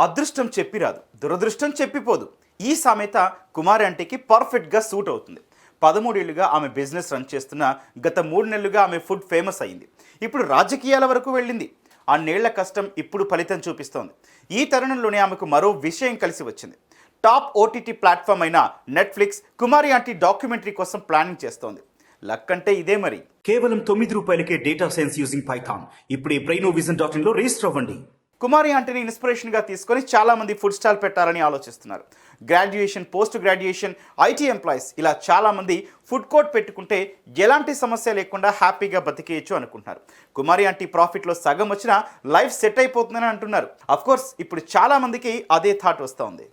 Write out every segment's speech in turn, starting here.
అదృష్టం చెప్పిరాదు, దురదృష్టం చెప్పిపోదు. ఈ సామెత కుమారి ఆంటీకి పర్ఫెక్ట్గా సూట్ అవుతుంది. 13 ఏళ్లుగా ఆమె బిజినెస్ రన్ చేస్తున్న గత 3 నెలలుగా ఆమె ఫుడ్ ఫేమస్ అయింది. ఇప్పుడు రాజకీయాల వరకు వెళ్ళింది. అన్నేళ్ల కష్టం ఇప్పుడు ఫలితం చూపిస్తోంది. ఈ తరుణంలోనే ఆమెకు మరో విషయం కలిసి వచ్చింది. టాప్ ఓటీటీ ప్లాట్ఫామ్ అయిన నెట్ఫ్లిక్స్ కుమారి ఆంటీ డాక్యుమెంటరీ కోసం ప్లానింగ్ చేస్తోంది. లక్ అంటే ఇదే మరి. కేవలం ₹9కే డేటా సైన్స్ యూజింగ్ పైథాన్. ఇప్పుడే brainovision.in లో రిజిస్టర్ అవ్వండి. కుమారి ఆంటీని ఇన్స్పిరేషన్గా తీసుకొని చాలామంది ఫుడ్ స్టాల్ పెట్టాలని ఆలోచిస్తున్నారు. Graduation, post graduation, IT employees ఇలా చాలామంది ఫుడ్ కోర్ట్ పెట్టుకుంటే ఎలాంటి సమస్య లేకుండా హ్యాపీగా బతికేయచ్చు అనుకుంటున్నారు. కుమారి ఆంటీ ప్రాఫిట్లో సగం వచ్చినా లైఫ్ సెట్ అయిపోతుందని అంటున్నారు. అఫ్కోర్స్ ఇప్పుడు చాలామందికి అదే థాట్ వస్తోంది.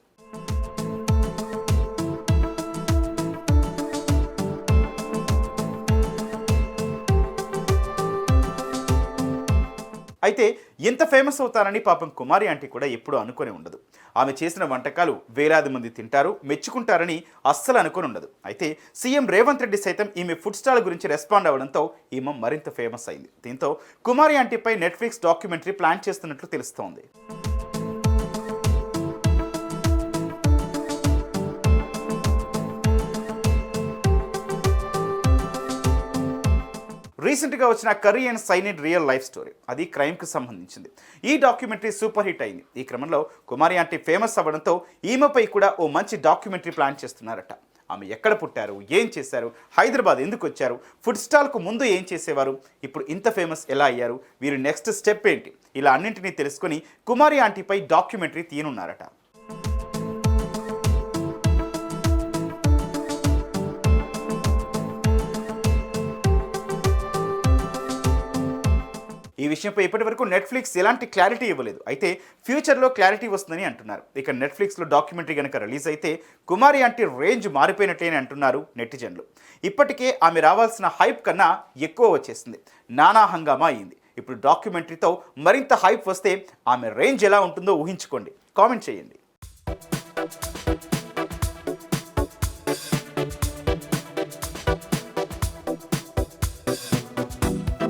అయితే ఎంత ఫేమస్ అవుతారని పాపం కుమారి ఆంటీ కూడా ఎప్పుడూ అనుకుని ఉండదు. ఆమె చేసిన వంటకాలు వేలాది మంది తింటారు, మెచ్చుకుంటారని అస్సలు అనుకుని ఉండదు. అయితే సీఎం రేవంత్ రెడ్డి సైతం ఈమె ఫుడ్ స్టాల్ గురించి రెస్పాండ్ అవ్వడంతో ఈమె మరింత ఫేమస్ అయింది. దీంతో కుమారి ఆంటీపై నెట్ఫ్లిక్స్ డాక్యుమెంటరీ ప్లాన్ చేస్తున్నట్లు తెలుస్తోంది. రీసెంట్గా వచ్చిన curry and signed real life story, అది క్రైమ్కి సంబంధించింది. ఈ డాక్యుమెంటరీ సూపర్ హిట్ అయింది. ఈ క్రమంలో కుమారి ఆంటీ ఫేమస్ అవ్వడంతో ఈమెపై కూడా ఓ మంచి డాక్యుమెంటరీ ప్లాన్ చేస్తున్నారట. ఆమె ఎక్కడ పుట్టారు, ఏం చేశారు, హైదరాబాద్ ఎందుకు వచ్చారు, ఫుడ్ స్టాల్కు ముందు ఏం చేసేవారు, ఇప్పుడు ఇంత ఫేమస్ ఎలా అయ్యారు, వీరి నెక్స్ట్ స్టెప్ ఏంటి, ఇలా అన్నింటినీ తెలుసుకొని కుమారి ఆంటీపై డాక్యుమెంటరీ తీయనున్నారట. ఈ విషయంపై ఇప్పటివరకు నెట్ఫ్లిక్స్ ఎలాంటి క్లారిటీ ఇవ్వలేదు. అయితే ఫ్యూచర్లో క్లారిటీ వస్తుందని అంటున్నారు. ఇక నెట్ఫ్లిక్స్లో డాక్యుమెంటరీ కనుక రిలీజ్ అయితే కుమారి ఆంటీ రేంజ్ మారిపోయినట్లేని అంటున్నారు నెటిజన్లు. ఇప్పటికే ఆమె రావాల్సిన హైప్ కన్నా ఎక్కువ వచ్చేసింది. నానా హంగామా అయింది. ఇప్పుడు డాక్యుమెంటరీతో మరింత హైప్ వస్తే ఆమె రేంజ్ ఎలా ఉంటుందో ఊహించుకోండి. కామెంట్ చేయండి.